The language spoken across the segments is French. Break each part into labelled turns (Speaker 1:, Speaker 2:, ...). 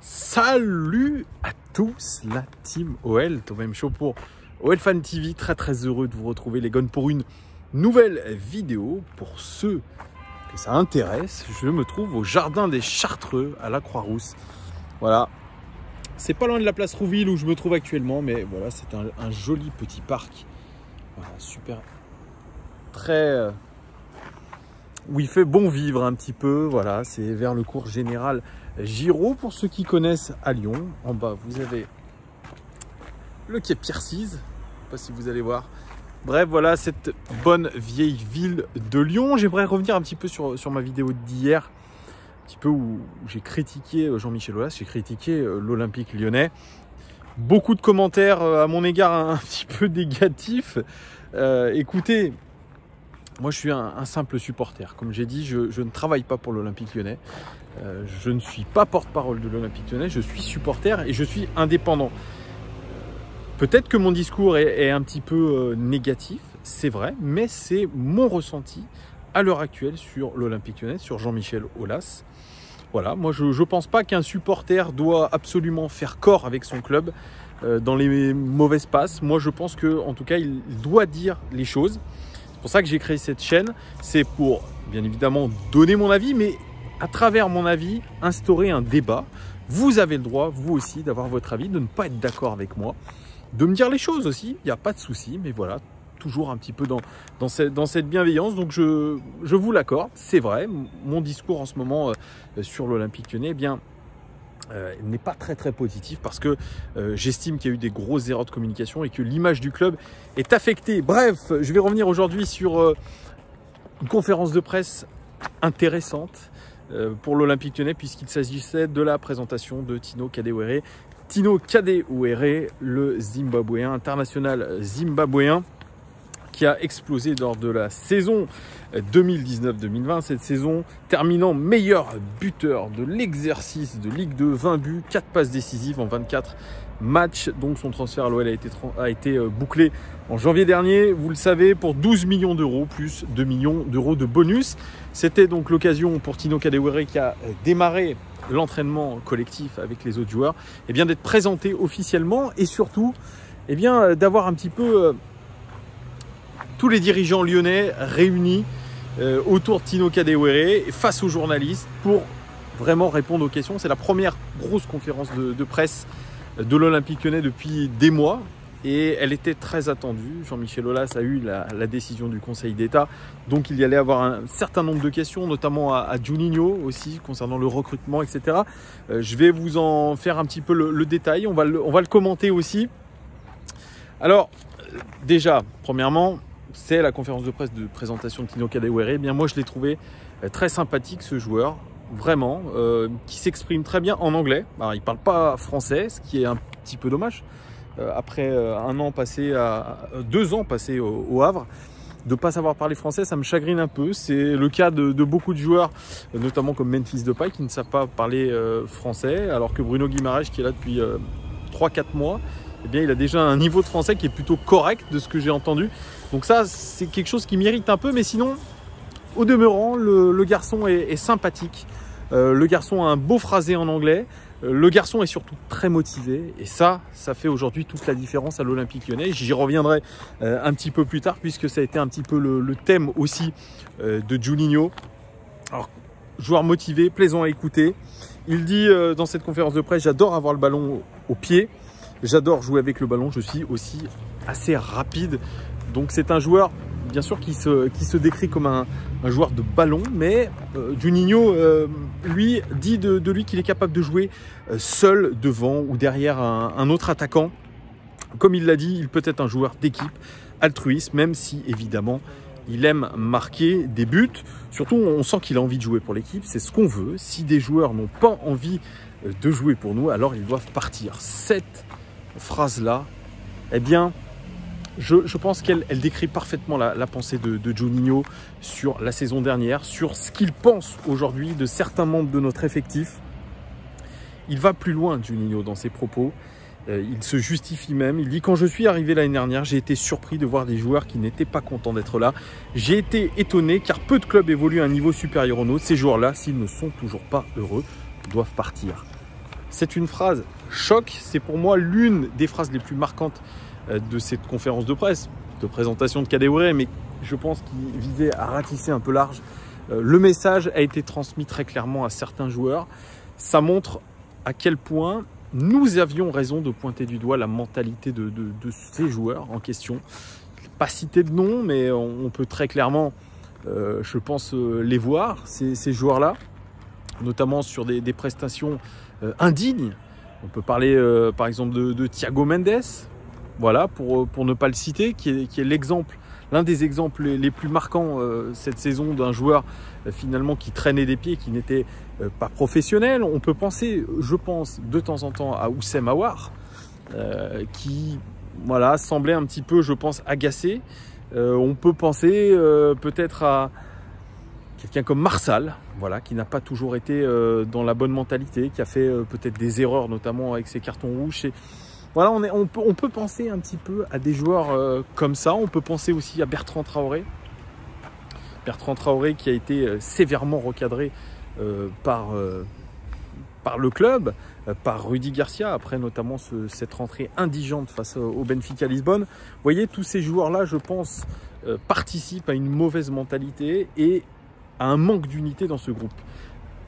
Speaker 1: Salut à tous la team OL, Thomas Show pour OL Fan TV. Très heureux de vous retrouver les gones pour une nouvelle vidéo. Pour ceux que ça intéresse, je me trouve au jardin des Chartreux à la Croix-Rousse. Voilà, c'est pas loin de la place Rouville où je me trouve actuellement, mais voilà, c'est un joli petit parc. Voilà, super, où il fait bon vivre un petit peu. Voilà, c'est vers le cours général Giraud pour ceux qui connaissent à Lyon. En bas, vous avez le quai Pierre-Cise. Je ne sais pas si vous allez voir. Bref, voilà cette bonne vieille ville de Lyon. J'aimerais revenir un petit peu sur ma vidéo d'hier, un petit peu où j'ai critiqué Jean-Michel Aulas, j'ai critiqué l'Olympique lyonnais. Beaucoup de commentaires à mon égard un petit peu négatifs. Écoutez, moi je suis un simple supporter. Comme j'ai dit, je ne travaille pas pour l'Olympique lyonnais. Je ne suis pas porte-parole de l'Olympique lyonnais. Je suis supporter et je suis indépendant. Peut-être que mon discours est un petit peu négatif, c'est vrai, mais c'est mon ressenti à l'heure actuelle sur l'Olympique lyonnais, sur Jean-Michel Aulas. Voilà, moi je ne pense pas qu'un supporter doit absolument faire corps avec son club dans les mauvaises passes. Moi je pense qu'en tout cas il doit dire les choses. C'est pour ça que j'ai créé cette chaîne. C'est pour bien évidemment donner mon avis, mais à travers mon avis, instaurer un débat. Vous avez le droit, vous aussi, d'avoir votre avis, de ne pas être d'accord avec moi, de me dire les choses aussi, il n'y a pas de souci, mais voilà, toujours un petit peu dans cette bienveillance. Donc je vous l'accorde, c'est vrai, mon discours en ce moment sur l'Olympique lyonnais, eh bien, n'est pas très positif parce que j'estime qu'il y a eu des grosses erreurs de communication et que l'image du club est affectée. Bref, je vais revenir aujourd'hui sur une conférence de presse intéressante pour l'Olympique lyonnais, puisqu'il s'agissait de la présentation de Tino Kadewere. Tino Kadewere, le Zimbabwéen, international zimbabwéen, qui a explosé lors de la saison 2019-2020. Cette saison terminant meilleur buteur de l'exercice de Ligue 2, 20 buts, 4 passes décisives en 24 matchs. Donc son transfert à l'OL a été bouclé en janvier dernier, vous le savez, pour 12 millions d'euros plus 2 millions d'euros de bonus. C'était donc l'occasion pour Tino Kadewere, qui a démarré l'entraînement collectif avec les autres joueurs, eh bien d'être présenté officiellement et surtout eh bien d'avoir un petit peu tous les dirigeants lyonnais réunis autour de Tino Kadewere face aux journalistes pour vraiment répondre aux questions. C'est la première grosse conférence de presse de l'Olympique lyonnais depuis des mois et elle était très attendue. Jean-Michel Aulas a eu la décision du Conseil d'État, donc il y allait avoir un certain nombre de questions, notamment à Juninho aussi concernant le recrutement, etc. Je vais vous en faire un petit peu le détail, on va le commenter aussi. Alors déjà, premièrement, c'est la conférence de presse de présentation de Tino Kadewere. Eh bien moi je l'ai trouvé très sympathique, ce joueur, vraiment, qui s'exprime très bien en anglais. Alors, il ne parle pas français, ce qui est un petit peu dommage. Après 2 ans passés au Havre, de ne pas savoir parler français, ça me chagrine un peu. C'est le cas de beaucoup de joueurs, notamment comme Memphis Depay, qui ne savent pas parler français, alors que Bruno Guimaraes, qui est là depuis 3-4 mois, eh bien, il a déjà un niveau de français qui est plutôt correct de ce que j'ai entendu. Donc ça, c'est quelque chose qui m'irrite un peu, mais sinon, au demeurant, le garçon est sympathique. Le garçon a un beau phrasé en anglais. Le garçon est surtout très motivé. Et ça fait aujourd'hui toute la différence à l'Olympique lyonnais. J'y reviendrai un petit peu plus tard, puisque ça a été un petit peu le thème aussi de Juninho. Alors, joueur motivé, plaisant à écouter. Il dit dans cette conférence de presse, j'adore avoir le ballon au pied. J'adore jouer avec le ballon. Je suis aussi assez rapide. Donc c'est un joueur, bien sûr, qui se décrit comme un joueur de ballon, mais Juninho, lui, dit de lui qu'il est capable de jouer seul devant ou derrière un autre attaquant. Comme il l'a dit, il peut être un joueur d'équipe, altruiste, même si, évidemment, il aime marquer des buts. Surtout, on sent qu'il a envie de jouer pour l'équipe, c'est ce qu'on veut. Si des joueurs n'ont pas envie de jouer pour nous, alors ils doivent partir. Cette phrase-là, eh bien, je pense qu'elle décrit parfaitement la pensée de Juninho sur la saison dernière, sur ce qu'il pense aujourd'hui de certains membres de notre effectif. Il va plus loin, Juninho, dans ses propos. Il se justifie même. Il dit « Quand je suis arrivé l'année dernière, j'ai été surpris de voir des joueurs qui n'étaient pas contents d'être là. J'ai été étonné car peu de clubs évoluent à un niveau supérieur au nôtre. Ces joueurs-là, s'ils ne sont toujours pas heureux, doivent partir. » C'est une phrase choc, c'est pour moi l'une des phrases les plus marquantes de cette conférence de presse, de présentation de Kadewere, mais je pense qu'il visait à ratisser un peu large. Le message a été transmis très clairement à certains joueurs. Ça montre à quel point nous avions raison de pointer du doigt la mentalité de ces joueurs en question. Pas citer de nom, mais on peut très clairement, je pense, les voir, ces joueurs-là, notamment sur des prestations indignes. On peut parler par exemple de Thiago Mendes, voilà, pour ne pas le citer, qui est l'exemple, l'un des exemples les plus marquants cette saison d'un joueur finalement qui traînait des pieds, qui n'était pas professionnel. On peut penser, je pense, de temps en temps à Houssem Aouar, qui voilà, semblait un petit peu, je pense, agacé. On peut penser peut-être à quelqu'un comme Marsal, voilà, qui n'a pas toujours été dans la bonne mentalité, qui a fait peut-être des erreurs, notamment avec ses cartons rouges. Et voilà, on peut penser un petit peu à des joueurs comme ça. On peut penser aussi à Bertrand Traoré. Bertrand Traoré qui a été sévèrement recadré par le club, par Rudy Garcia, après notamment cette rentrée indigente face au Benfica Lisbonne. Vous voyez, tous ces joueurs-là, je pense, participent à une mauvaise mentalité et à un manque d'unité dans ce groupe.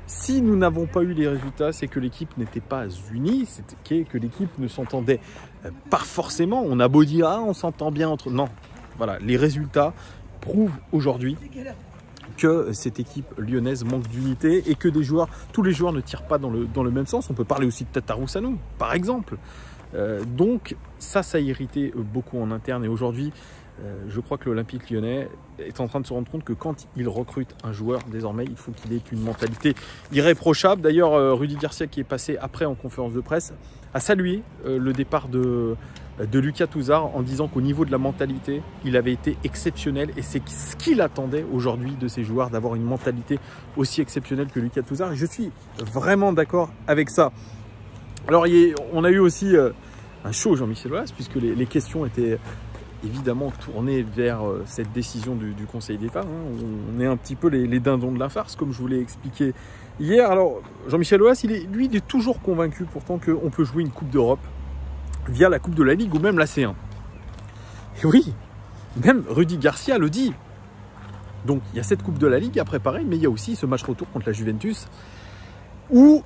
Speaker 1: Si nous n'avons pas eu les résultats, c'est que l'équipe n'était pas unie, c'est que l'équipe ne s'entendait pas forcément. On a beau dire, ah, on s'entend bien entre... Non, voilà, les résultats prouvent aujourd'hui que cette équipe lyonnaise manque d'unité et que tous les joueurs ne tirent pas dans le même sens. On peut parler aussi de Tatarou Sanou, par exemple. Donc ça a irrité beaucoup en interne. Et aujourd'hui, je crois que l'Olympique lyonnais est en train de se rendre compte que quand il recrute un joueur, désormais, il faut qu'il ait une mentalité irréprochable. D'ailleurs, Rudy Garcia, qui est passé après en conférence de presse, a salué le départ de Lucas Touzard en disant qu'au niveau de la mentalité, il avait été exceptionnel et c'est ce qu'il attendait aujourd'hui de ses joueurs, d'avoir une mentalité aussi exceptionnelle que Lucas Touzard. Et je suis vraiment d'accord avec ça. Alors, on a eu aussi un show Jean-Michel Aulas, puisque les questions étaient évidemment tournées vers cette décision du Conseil d'État. Hein. On est un petit peu les dindons de la farce, comme je vous l'ai expliqué hier. Alors, Jean-Michel Aulas, il est toujours convaincu pourtant qu'on peut jouer une Coupe d'Europe via la Coupe de la Ligue ou même la C1. Et oui, même Rudy Garcia le dit. Donc, il y a cette Coupe de la Ligue à préparer, mais il y a aussi ce match retour contre la Juventus où,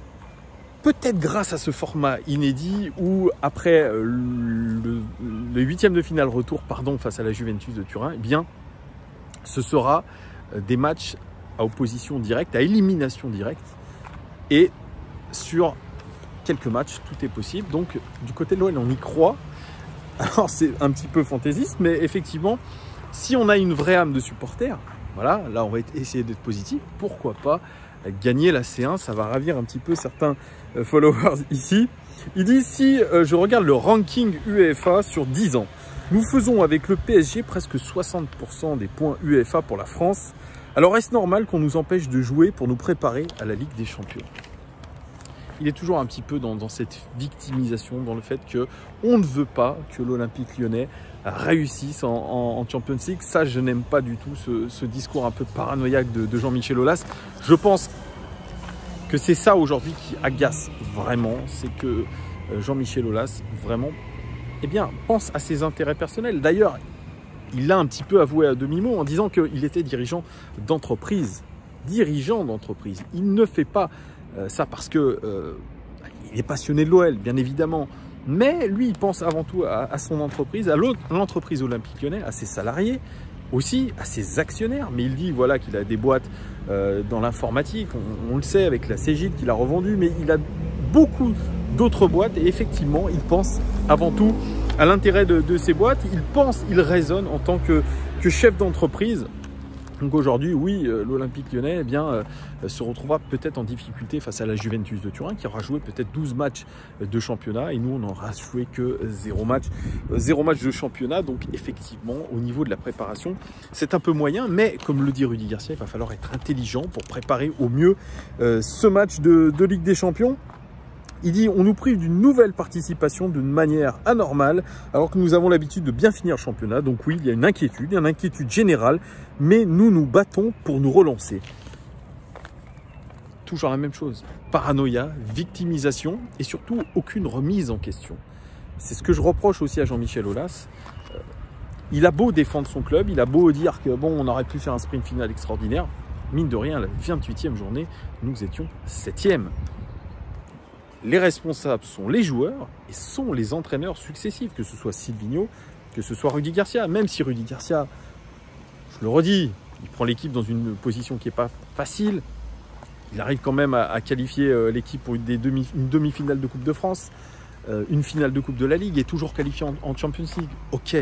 Speaker 1: peut-être grâce à ce format inédit, où après le huitième de finale retour face à la Juventus de Turin, eh bien, ce sera des matchs à opposition directe, à élimination directe. Et sur quelques matchs, tout est possible. Donc, du côté de l'OL, on y croit. Alors, c'est un petit peu fantaisiste, mais effectivement, si on a une vraie âme de supporter, voilà, là, on va essayer d'être positif. Pourquoi pas gagner la C1? Ça va ravir un petit peu certains followers ici. Il dit, si je regarde le ranking UEFA sur 10 ans, nous faisons avec le PSG presque 60% des points UEFA pour la France. Alors, est-ce normal qu'on nous empêche de jouer pour nous préparer à la Ligue des Champions? Il est toujours un petit peu dans cette victimisation, dans le fait qu'on ne veut pas que l'Olympique lyonnais réussisse en Champions League. Ça, je n'aime pas du tout ce discours un peu paranoïaque de Jean-Michel Aulas. Je pense que c'est ça aujourd'hui qui agace vraiment, c'est que Jean-Michel Aulas vraiment, eh bien, pense à ses intérêts personnels. D'ailleurs, il l'a un petit peu avoué à demi-mot en disant qu'il était dirigeant d'entreprise. Dirigeant d'entreprise. Il ne fait pas ça parce que il est passionné de l'OL, bien évidemment. Mais lui, il pense avant tout à son entreprise, à l'entreprise Olympique Lyonnais, à ses salariés, aussi à ses actionnaires. Mais il dit voilà, qu'il a des boîtes dans l'informatique, on le sait, avec la Cégide qu'il a revendue, mais il a beaucoup d'autres boîtes et effectivement, il pense avant tout à l'intérêt de ces boîtes. Il raisonne en tant que chef d'entreprise. Donc aujourd'hui, oui, l'Olympique lyonnais se retrouvera peut-être en difficulté face à la Juventus de Turin, qui aura joué peut-être 12 matchs de championnat. Et nous, on n'aura joué que 0 match de championnat. Donc effectivement, au niveau de la préparation, c'est un peu moyen. Mais comme le dit Rudy Garcia, il va falloir être intelligent pour préparer au mieux ce match de Ligue des Champions. Il dit, on nous prive d'une nouvelle participation d'une manière anormale, alors que nous avons l'habitude de bien finir le championnat. Donc oui, il y a une inquiétude générale, mais nous nous battons pour nous relancer. toujours la même chose. Paranoïa, victimisation et surtout aucune remise en question. C'est ce que je reproche aussi à Jean-Michel Aulas. Il a beau défendre son club, il a beau dire que bon, on aurait pu faire un sprint final extraordinaire. Mine de rien, la 28e journée, nous étions 7e. Les responsables sont les joueurs et sont les entraîneurs successifs, que ce soit Silvinho, que ce soit Rudy Garcia. Même si Rudy Garcia, je le redis, il prend l'équipe dans une position qui n'est pas facile. Il arrive quand même à qualifier l'équipe pour une demi-finale de Coupe de France, une finale de Coupe de la Ligue et toujours qualifié en Champions League. Ok,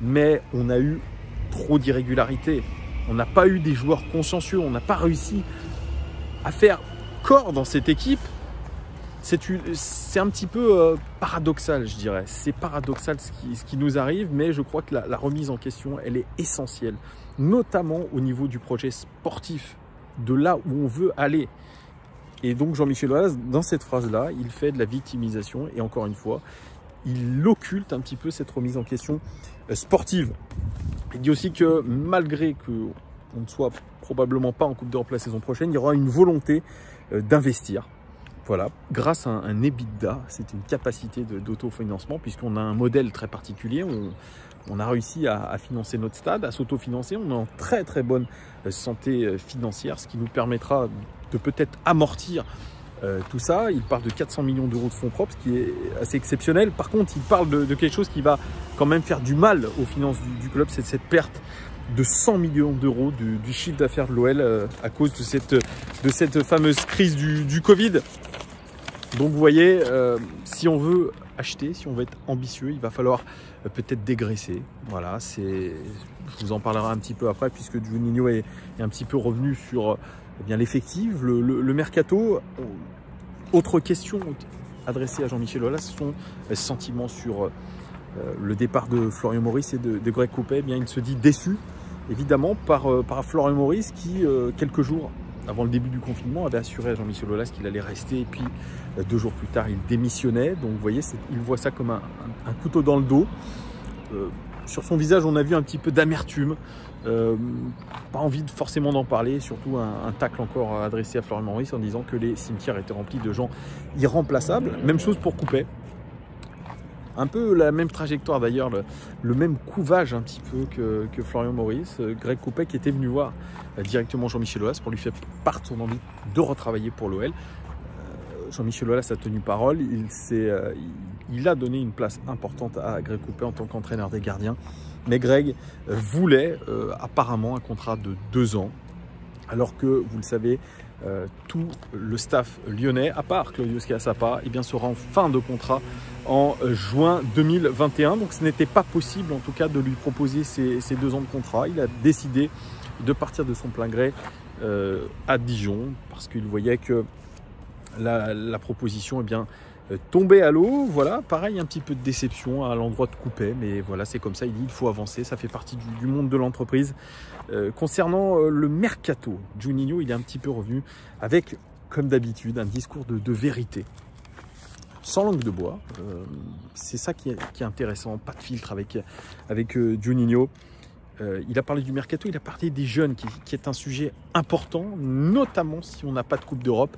Speaker 1: mais on a eu trop d'irrégularités. On n'a pas eu des joueurs consciencieux. On n'a pas réussi à faire corps dans cette équipe. C'est un petit peu paradoxal, je dirais. C'est paradoxal ce qui nous arrive, mais je crois que la remise en question, elle est essentielle, notamment au niveau du projet sportif, de là où on veut aller. Et donc Jean-Michel Aulas, dans cette phrase-là, il fait de la victimisation et encore une fois, il occulte un petit peu cette remise en question sportive. Il dit aussi que malgré qu'on ne soit probablement pas en Coupe d'Europe la saison prochaine, il y aura une volonté d'investir. Voilà, grâce à un EBITDA, c'est une capacité d'autofinancement puisqu'on a un modèle très particulier. On a réussi à financer notre stade, à s'autofinancer. On est en très très bonne santé financière, ce qui nous permettra de peut-être amortir tout ça. Il parle de 400 millions d'euros de fonds propres, ce qui est assez exceptionnel. Par contre, il parle de quelque chose qui va quand même faire du mal aux finances du club, c'est cette perte de 100 millions d'euros du chiffre d'affaires de l'OL à cause de cette fameuse crise du Covid. Donc vous voyez, si on veut acheter, si on veut être ambitieux, il va falloir peut-être dégraisser. Voilà, je vous en parlerai un petit peu après puisque Juninho est un petit peu revenu sur l'effectif, le mercato. Autre question adressée à Jean-Michel Aulas, son sentiment sur le départ de Florian Maurice et de Greg Coupet. Eh bien, il se dit déçu, évidemment, par Florian Maurice qui, quelques jours avant le début du confinement, avait assuré à Jean-Michel Aulas qu'il allait rester. Et puis, 2 jours plus tard, il démissionnait. Donc, vous voyez, il voit ça comme un couteau dans le dos. Sur son visage, on a vu un petit peu d'amertume. Pas envie forcément d'en parler. Surtout un tacle encore adressé à Florian Maurice en disant que les cimetières étaient remplis de gens irremplaçables. Même chose pour Coupet. Un peu la même trajectoire d'ailleurs, le même couvage un petit peu que Florian Maurice. Greg Coupet qui était venu voir directement Jean-Michel Aulas pour lui faire part de son envie de retravailler pour l'OL. Jean-Michel Aulas a tenu parole, il a donné une place importante à Greg Coupet en tant qu'entraîneur des gardiens. Mais Greg voulait apparemment un contrat de 2 ans, alors que, vous le savez, tout le staff lyonnais, à part Claudio Schiassapa, eh bien, sera en fin de contrat en juin 2021. Donc ce n'était pas possible en tout cas de lui proposer ces 2 ans de contrat. Il a décidé de partir de son plein gré à Dijon parce qu'il voyait que la proposition eh bien, tombait à l'eau. Voilà, pareil, un petit peu de déception à l'endroit de Coupet, mais voilà, c'est comme ça, il dit il faut avancer, ça fait partie du monde de l'entreprise. Concernant le mercato, Juninho, il est un petit peu revenu avec, comme d'habitude, un discours de vérité. Sans langue de bois, c'est ça qui est intéressant, pas de filtre avec Juninho. Il a parlé du mercato, il a parlé des jeunes qui est un sujet important, notamment si on n'a pas de Coupe d'Europe.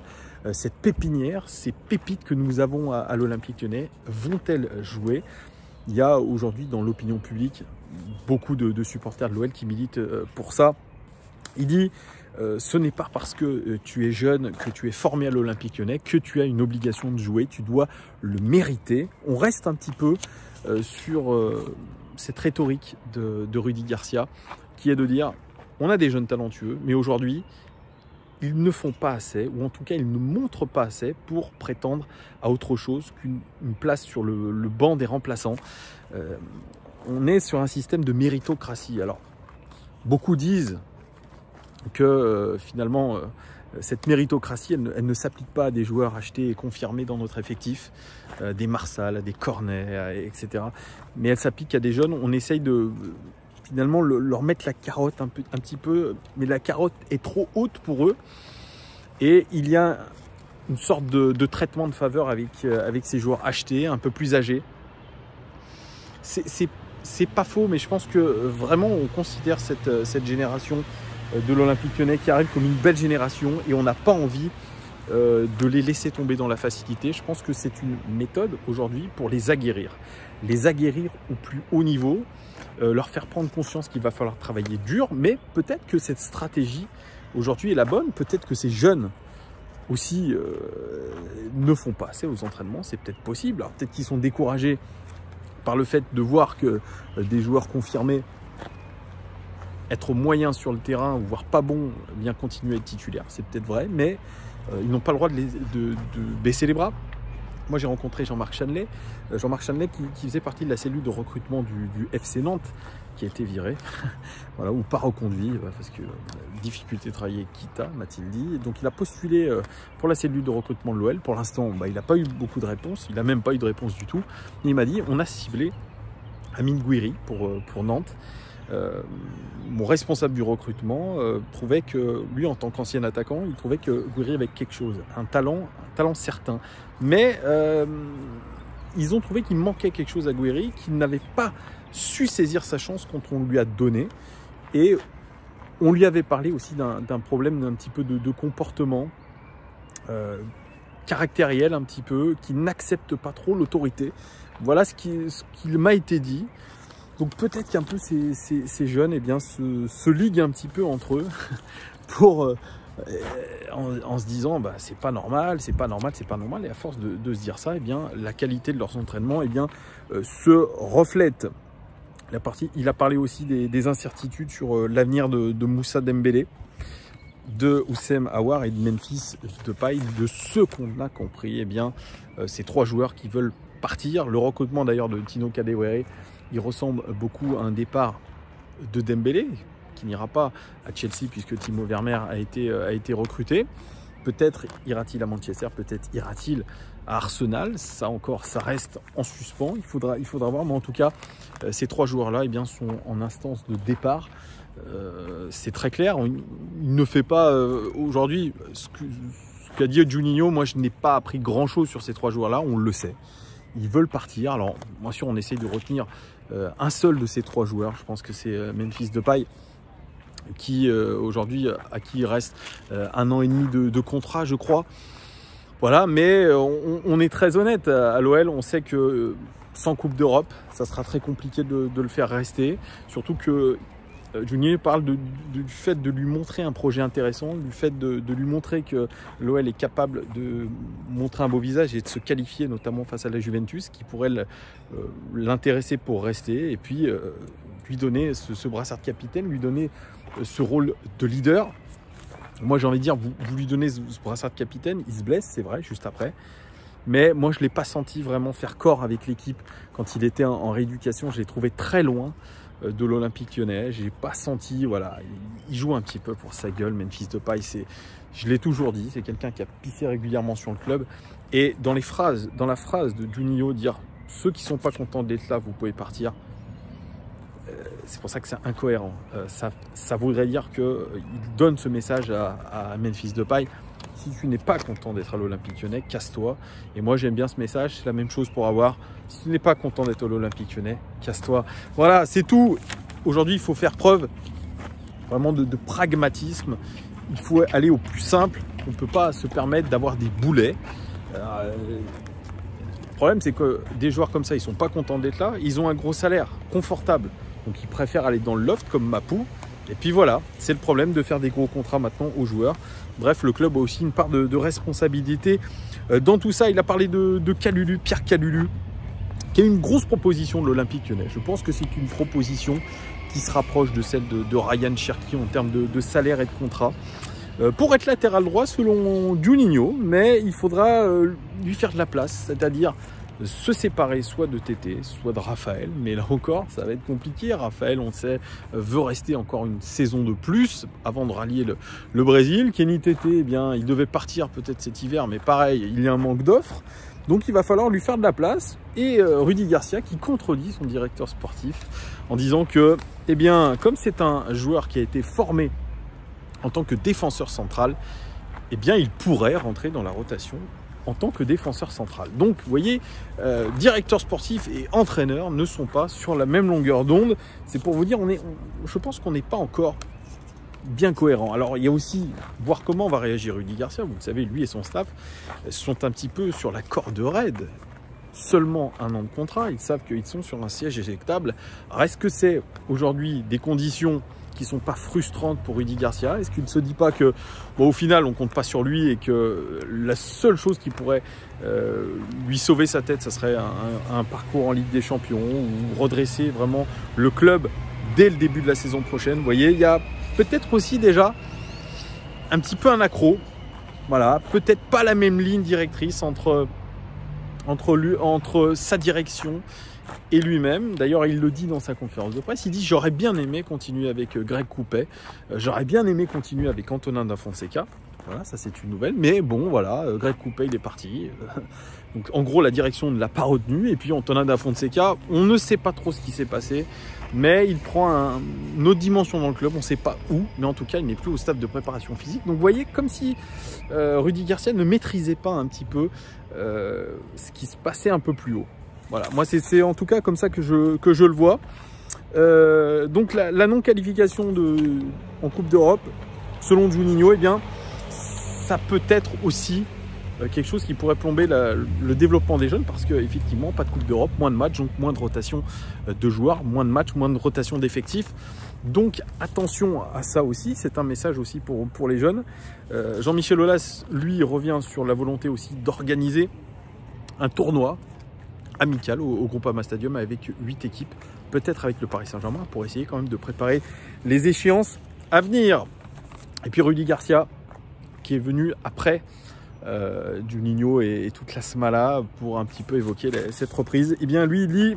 Speaker 1: Cette pépinière, ces pépites que nous avons à l'Olympique Lyonnais, vont-elles jouer? Il y a aujourd'hui dans l'opinion publique beaucoup de supporters de l'OL qui militent pour ça. Il dit ce n'est pas parce que tu es jeune, que tu es formé à l'Olympique Lyonnais, que tu as une obligation de jouer, tu dois le mériter. On reste un petit peu sur cette rhétorique de Rudy Garcia, qui est de dire on a des jeunes talentueux, mais aujourd'hui, ils ne font pas assez, ou en tout cas, ils ne montrent pas assez pour prétendre à autre chose qu'une place sur le banc des remplaçants. On est sur un système de méritocratie. Alors, beaucoup disent que finalement, cette méritocratie, elle ne s'applique pas à des joueurs achetés et confirmés dans notre effectif, des Marsal, des Cornet, etc. Mais elle s'applique à des jeunes. On essaye de finalement leur mettre la carotte un petit peu, mais la carotte est trop haute pour eux. Et il y a une sorte de traitement de faveur avec ces joueurs achetés, un peu plus âgés. C'est pas faux, mais je pense que vraiment on considère cette génération de l'Olympique Lyonnais qui arrive comme une belle génération et on n'a pas envie de les laisser tomber dans la facilité. Je pense que c'est une méthode aujourd'hui pour les aguerrir au plus haut niveau, leur faire prendre conscience qu'il va falloir travailler dur, mais peut-être que cette stratégie aujourd'hui est la bonne, peut-être que ces jeunes aussi ne font pas assez aux entraînements, c'est peut-être possible. Alors peut-être qu'ils sont découragés par le fait de voir que des joueurs confirmés être moyens sur le terrain, voire pas bons, bien continuer à être titulaires, c'est peut-être vrai, mais ils n'ont pas le droit de baisser les bras. Moi, j'ai rencontré Jean-Marc Chanlet, qui faisait partie de la cellule de recrutement du FC Nantes, qui a été viré, voilà, ou pas reconduit, parce que difficulté de travailler avec Kita, m'a-t-il dit. Donc, il a postulé pour la cellule de recrutement de l'OL. Pour l'instant, il n'a pas eu beaucoup de réponses, il n'a même pas eu de réponse du tout. Et il m'a dit, on a ciblé Amine Gouiri pour Nantes. Mon responsable du recrutement trouvait que lui, en tant qu'ancien attaquant, il trouvait que Gouiri avait quelque chose, un talent certain. Mais ils ont trouvé qu'il manquait quelque chose à Gouiri, qu'il n'avait pas su saisir sa chance quand on lui a donné. Et on lui avait parlé aussi d'un problème d'un petit peu de comportement caractériel un petit peu, qui n'accepte pas trop l'autorité. Voilà ce qu'il m'a été dit. Donc peut-être qu'un peu ces jeunes se liguent un petit peu entre eux pour, en se disant c'est pas normal. Et à force de se dire ça, la qualité de leurs entraînements se reflète. Il a parlé aussi des incertitudes sur l'avenir de Moussa Dembélé, de Houssem Aouar et de Memphis Depay, de ceux qu'on a compris. Ces trois joueurs qui veulent partir. Le recrutement d'ailleurs de Tino Kadewere, il ressemble beaucoup à un départ de Dembélé, qui n'ira pas à Chelsea puisque Timo Werner a été recruté. Peut-être ira-t-il à Manchester, peut-être ira-t-il à Arsenal. Ça encore, ça reste en suspens. Il faudra voir. Mais en tout cas, ces trois joueurs-là sont en instance de départ. C'est très clair. Il ne fait pas aujourd'hui ce qu'a dit Juninho. Moi, je n'ai pas appris grand-chose sur ces trois joueurs-là. On le sait. Ils veulent partir. Alors, bien sûr, on essaye de retenir un seul de ces trois joueurs. Je pense que c'est Memphis Depay, qui aujourd'hui, à qui il reste 1 an et demi de contrat, je crois. Voilà, mais on est très honnête à l'OL. On sait que sans Coupe d'Europe, ça sera très compliqué de le faire rester. Surtout que Juninho parle du fait de lui montrer un projet intéressant, du fait de lui montrer que l'OL est capable de montrer un beau visage et de se qualifier, notamment face à la Juventus, qui pourrait l'intéresser pour rester, et puis lui donner ce brassard de capitaine, lui donner ce rôle de leader. Moi, j'ai envie de dire, vous lui donnez ce brassard de capitaine, il se blesse, c'est vrai, juste après. Mais moi, je ne l'ai pas senti vraiment faire corps avec l'équipe quand il était en rééducation. Je l'ai trouvé très loin de l'Olympique Lyonnais. Je n'ai pas senti, voilà, il joue un petit peu pour sa gueule. Memphis Depay, je l'ai toujours dit, c'est quelqu'un qui a pissé régulièrement sur le club. Et dans la phrase de Juninho, dire ceux qui ne sont pas contents d'être là, vous pouvez partir. C'est pour ça que c'est incohérent. Ça voudrait dire qu'il donne ce message à Memphis Depay. Si tu n'es pas content d'être à l'Olympique Lyonnais, casse-toi. Et moi, j'aime bien ce message. C'est la même chose pour avoir. Si tu n'es pas content d'être à l'Olympique Lyonnais, casse-toi. Voilà, c'est tout. Aujourd'hui, il faut faire preuve vraiment de pragmatisme. Il faut aller au plus simple. On ne peut pas se permettre d'avoir des boulets. Le problème, c'est que des joueurs comme ça, ils ne sont pas contents d'être là. Ils ont un gros salaire confortable. Donc, ils préfèrent aller dans le loft comme Mapou. Et puis voilà, c'est le problème de faire des gros contrats maintenant aux joueurs. Bref, le club a aussi une part de responsabilité dans tout ça. Il a parlé de Kalulu, Pierre Kalulu, qui a une grosse proposition de l'Olympique Lyonnais. Je pense que c'est une proposition qui se rapproche de celle de Ryan Cherki en termes de salaire et de contrat. Pour être latéral droit selon Juninho, mais il faudra lui faire de la place, c'est-à-dire se séparer soit de Tété, soit de Raphaël. Mais là encore, ça va être compliqué. Raphaël, on sait, veut rester encore une saison de plus avant de rallier le Brésil. Kenny Tété, il devait partir peut-être cet hiver, mais pareil, il y a un manque d'offres. Donc il va falloir lui faire de la place. Et Rudy Garcia qui contredit son directeur sportif en disant que, comme c'est un joueur qui a été formé en tant que défenseur central, il pourrait rentrer dans la rotation en tant que défenseur central. Donc, vous voyez, directeur sportif et entraîneur ne sont pas sur la même longueur d'onde. C'est pour vous dire, je pense qu'on n'est pas encore bien cohérent. Alors il y a aussi voir comment va réagir Rudy Garcia. Vous le savez, lui et son staff sont un petit peu sur la corde raide. Seulement 1 an de contrat, ils savent qu'ils sont sur un siège éjectable. Alors est-ce que c'est aujourd'hui des conditions qui ne sont pas frustrantes pour Rudy Garcia? Est-ce qu'il ne se dit pas que bon, au final on ne compte pas sur lui et que la seule chose qui pourrait lui sauver sa tête, ça serait un parcours en Ligue des Champions ou redresser vraiment le club dès le début de la saison prochaine? Vous voyez, il y a peut-être aussi déjà un petit peu un accro. Voilà, peut-être pas la même ligne directrice entre sa direction et lui-même. D'ailleurs, il le dit dans sa conférence de presse. Il dit « J'aurais bien aimé continuer avec Greg Coupet. J'aurais bien aimé continuer avec Antonin Da Fonseca. » Voilà, ça c'est une nouvelle. Mais bon, voilà, Greg Coupet, il est parti. Donc, en gros, la direction ne l'a pas retenu. Et puis, Antonin Da Fonseca, on ne sait pas trop ce qui s'est passé. Mais il prend une autre dimension dans le club. On ne sait pas où. Mais en tout cas, il n'est plus au stade de préparation physique. Donc, vous voyez, comme si Rudy Garcia ne maîtrisait pas un petit peu ce qui se passait un peu plus haut. Voilà, moi c'est en tout cas comme ça que je le vois. Donc la non-qualification en Coupe d'Europe, selon Juninho, eh bien, ça peut être aussi quelque chose qui pourrait plomber le développement des jeunes parce qu'effectivement, pas de Coupe d'Europe, moins de matchs, donc moins de rotation de joueurs, moins de matchs, moins de rotation d'effectifs. Donc attention à ça aussi, c'est un message aussi pour les jeunes. Jean-Michel Aulas, lui, revient sur la volonté aussi d'organiser un tournoi amical au Groupama Stadium avec 8 équipes, peut-être avec le Paris Saint-Germain, pour essayer quand même de préparer les échéances à venir. Et puis Rudy Garcia, qui est venu après Juninho et toute la smala pour un petit peu évoquer cette reprise. Eh bien lui, il dit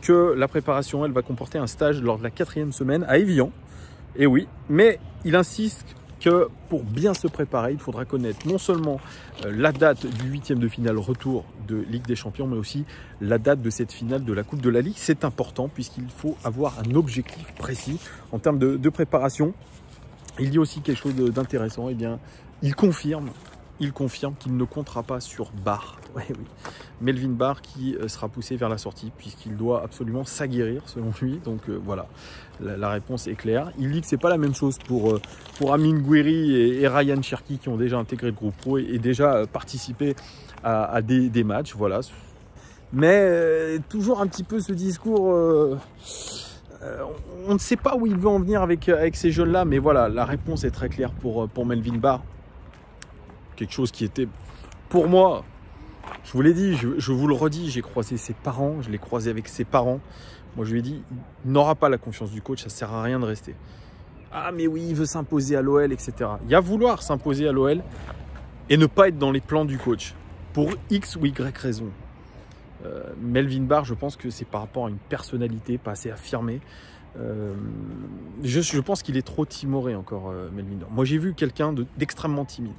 Speaker 1: que la préparation, elle va comporter un stage lors de la 4e semaine à Évian. Et oui, mais il insiste que pour bien se préparer, il faudra connaître non seulement la date du 8e de finale retour de Ligue des Champions, mais aussi la date de cette finale de la Coupe de la Ligue. C'est important puisqu'il faut avoir un objectif précis en termes de préparation. Il dit aussi quelque chose d'intéressant. Eh bien, il confirme qu'il ne comptera pas sur Barr. Ouais, oui. Melvin Barr qui sera poussé vers la sortie puisqu'il doit absolument s'aguerrir selon lui. Donc voilà, la réponse est claire. Il dit que c'est pas la même chose pour Amine Gouiri et Ryan Cherki qui ont déjà intégré le groupe pro et déjà participé à des matchs. Voilà. Mais toujours un petit peu ce discours... on ne sait pas où il veut en venir avec ces jeunes-là, mais voilà, la réponse est très claire pour Melvin Barr. Quelque chose qui était, pour moi, je vous l'ai dit, je vous le redis, j'ai croisé ses parents, je l'ai croisé avec ses parents. Moi, je lui ai dit, il n'aura pas la confiance du coach, ça ne sert à rien de rester. Ah, mais oui, il veut s'imposer à l'OL, etc. Il y a vouloir s'imposer à l'OL et ne pas être dans les plans du coach, pour X ou Y raison. Melvin Barr, je pense que c'est par rapport à une personnalité pas assez affirmée. Je pense qu'il est trop timoré encore, Melvin Barr. Moi, j'ai vu quelqu'un d'extrêmement timide.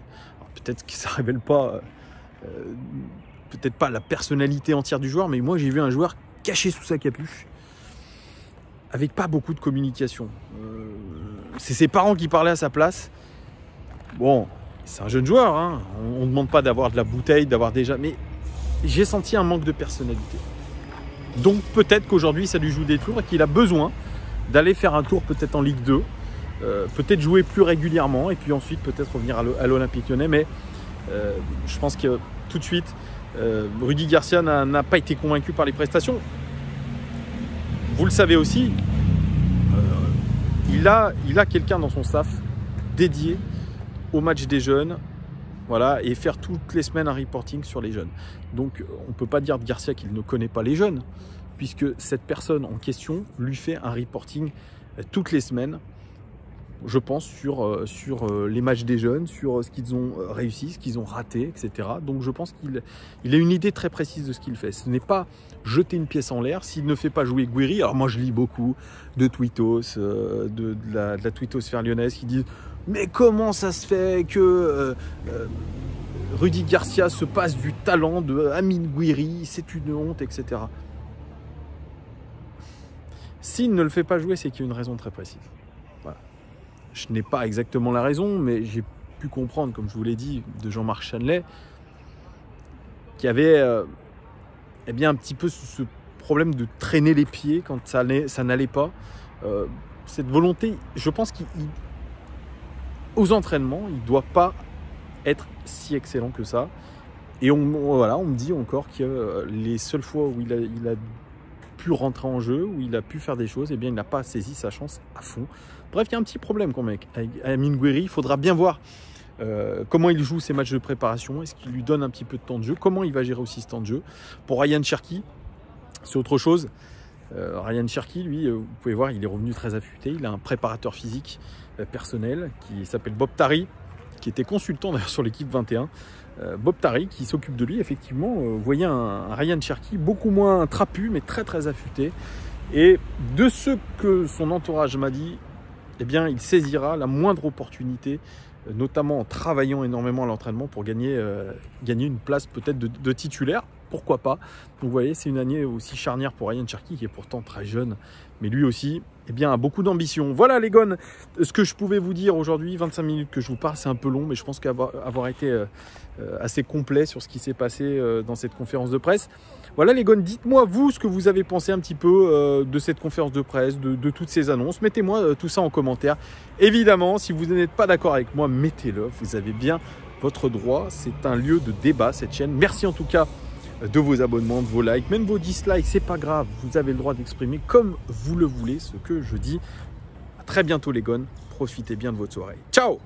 Speaker 1: Peut-être que ça ne révèle pas, peut-être pas la personnalité entière du joueur, mais moi, j'ai vu un joueur caché sous sa capuche, avec pas beaucoup de communication. C'est ses parents qui parlaient à sa place. Bon, c'est un jeune joueur, hein. On ne demande pas d'avoir de la bouteille, d'avoir déjà... Mais j'ai senti un manque de personnalité. Donc peut-être qu'aujourd'hui, ça lui joue des tours et qu'il a besoin d'aller faire un tour peut-être en Ligue 2, peut-être jouer plus régulièrement et puis ensuite peut-être revenir à l'Olympique Lyonnais. Mais je pense que tout de suite, Rudy Garcia n'a pas été convaincu par les prestations. Vous le savez aussi, il a quelqu'un dans son staff dédié au match des jeunes, voilà, et faire toutes les semaines un reporting sur les jeunes. Donc on ne peut pas dire de Garcia qu'il ne connaît pas les jeunes, puisque cette personne en question lui fait un reporting toutes les semaines, je pense, sur les matchs des jeunes, sur ce qu'ils ont réussi, ce qu'ils ont raté, etc. Donc je pense qu'il a une idée très précise de ce qu'il fait. Ce n'est pas jeter une pièce en l'air. S'il ne fait pas jouer Gouiri, alors moi je lis beaucoup de tweetos, de la tweetosphère lyonnaise qui disent « Mais comment ça se fait que Rudy Garcia se passe du talent de Amine Gouiri, c'est une honte, etc. » S'il ne le fait pas jouer, c'est qu'il y a une raison très précise. Voilà. Je n'ai pas exactement la raison, mais j'ai pu comprendre, comme je vous l'ai dit, de Jean-Marc Chanlet, qui avait eh bien, un petit peu ce problème de traîner les pieds quand ça n'allait pas. Cette volonté, je pense qu'il aux entraînements, il ne doit pas être si excellent que ça. Et voilà, on me dit encore que les seules fois où il a pu rentrer en jeu, où il a pu faire des choses, eh bien, il n'a pas saisi sa chance à fond. Bref, il y a un petit problème quand même avec Amine Gouiri. Il faudra bien voir comment il joue ses matchs de préparation. Est-ce qu'il lui donne un petit peu de temps de jeu? Comment il va gérer aussi ce temps de jeu? Pour Ryan Cherki, c'est autre chose. Ryan Cherki, lui, vous pouvez voir, il est revenu très affûté. Il a un préparateur physique personnel qui s'appelle Bob Tari, qui était consultant d'ailleurs sur l'équipe 21. Bob Tari qui s'occupe de lui, effectivement. Vous voyez un Ryan Cherki beaucoup moins trapu, mais très très affûté. Et de ce que son entourage m'a dit, eh bien, il saisira la moindre opportunité, notamment en travaillant énormément à l'entraînement pour gagner une place peut-être de titulaire. Pourquoi pas? Donc vous voyez, c'est une année aussi charnière pour Ryan Cherki, qui est pourtant très jeune, mais lui aussi, eh bien, a beaucoup d'ambition. Voilà les gones, ce que je pouvais vous dire aujourd'hui. 25 minutes que je vous parle, c'est un peu long, mais je pense qu'avoir été assez complet sur ce qui s'est passé dans cette conférence de presse. Voilà les gones, dites-moi vous ce que vous avez pensé un petit peu de cette conférence de presse, de toutes ces annonces. Mettez-moi tout ça en commentaire. Évidemment, si vous n'êtes pas d'accord avec moi, mettez-le, vous avez bien votre droit. C'est un lieu de débat, cette chaîne. Merci en tout cas de vos abonnements, de vos likes, même vos dislikes, c'est pas grave, vous avez le droit d'exprimer comme vous le voulez ce que je dis. À très bientôt les gones, profitez bien de votre soirée. Ciao!